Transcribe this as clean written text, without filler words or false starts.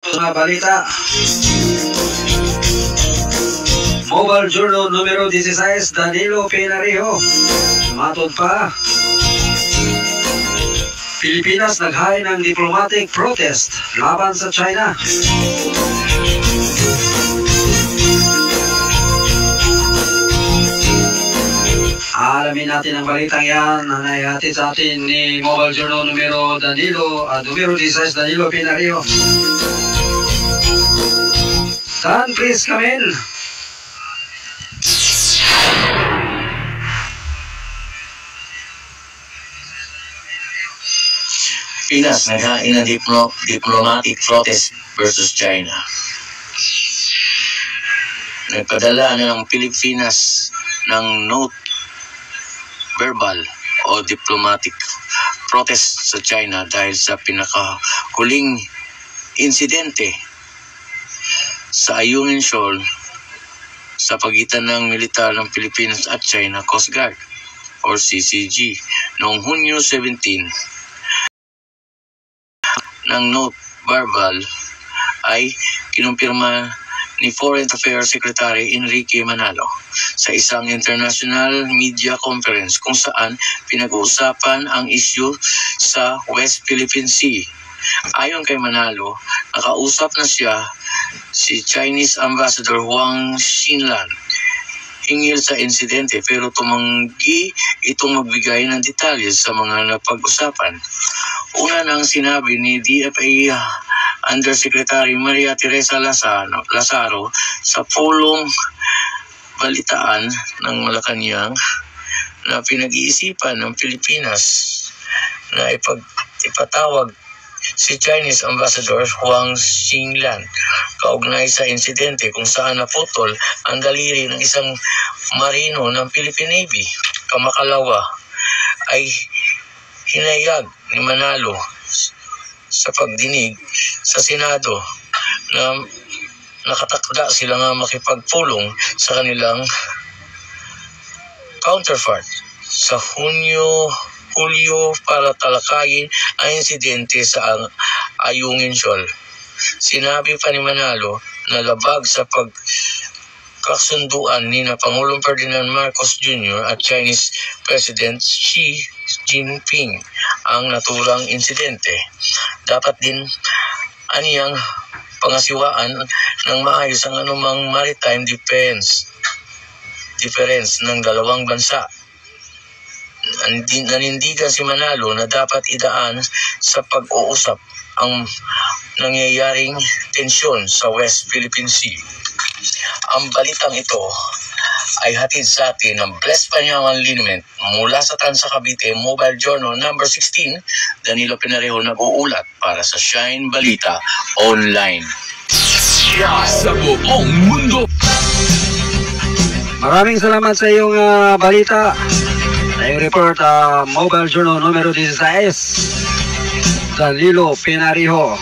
Mga balita. Mobile Journal numero 16, Danilo Pinario. Matod pa. Pilipinas naghain ng diplomatic protest laban sa China. Alamin natin ang balitang yan na naihatid sa atin ni Mobile Journal numero 16, Danilo Pinario. Dan, please come in. Pinas naghain ng diplomatic protest versus China. Nagpadala na ng Pilipinas ng note verbal o diplomatic protest sa China dahil sa pinakahuling insidente sa Ayungin Shoal sa pagitan ng militar ng Pilipinas at China Coast Guard or CCG noong Hunyo 17. Ng note verbal ay kinumpirma ni Foreign Affairs Secretary Enrique Manalo sa isang international media conference kung saan pinag-uusapan ang issue sa West Philippine Sea. Ayon kay Manalo, nakausap na siya si Chinese Ambassador Huang Xinlan hinggil sa insidente pero tumanggi itong magbigay ng detalye sa mga napag-usapan. Una nang sinabi ni DFA Undersecretary Maria Teresa Lazaro sa pulong balitaan ng Malacanang na pinag-iisipan ng Pilipinas na ipatawag si Chinese Ambassador Huang Xinlan kaugnay sa insidente kung saan naputol ang daliri ng isang marino ng Philippine Navy. Kamakalawa ay hinayag ni Manalo sa pagdinig sa Senado na nakatakda sila nga makipagpulong sa kanilang counterpart sa Hulyo para talakayin ang insidente sa Ayungin Shoal. Sinabi pa ni Manalo na labag sa pagkasunduan ni Pangulong Ferdinand Marcos Jr. at Chinese President Xi Jinping ang naturang insidente. Dapat din aniyang pangasiwaan ng maayos ang anumang maritime difference ng dalawang bansa. Nanindigan si Manalo na dapat idaan sa pag-uusap ang nangyayaring tensyon sa West Philippine Sea. Ang balitang ito ay hatid sa atin ng Blessed Panyawan Liniment mula sa Tansa Cavite, Mobile Journal number 16, Danilo Pinario nag-uulat para sa Shine Balita Online. Sa buong mundo. Maraming salamat sa iyong balita. Sa iyong report, Mobile Journal numero 16, Danilo Pinario.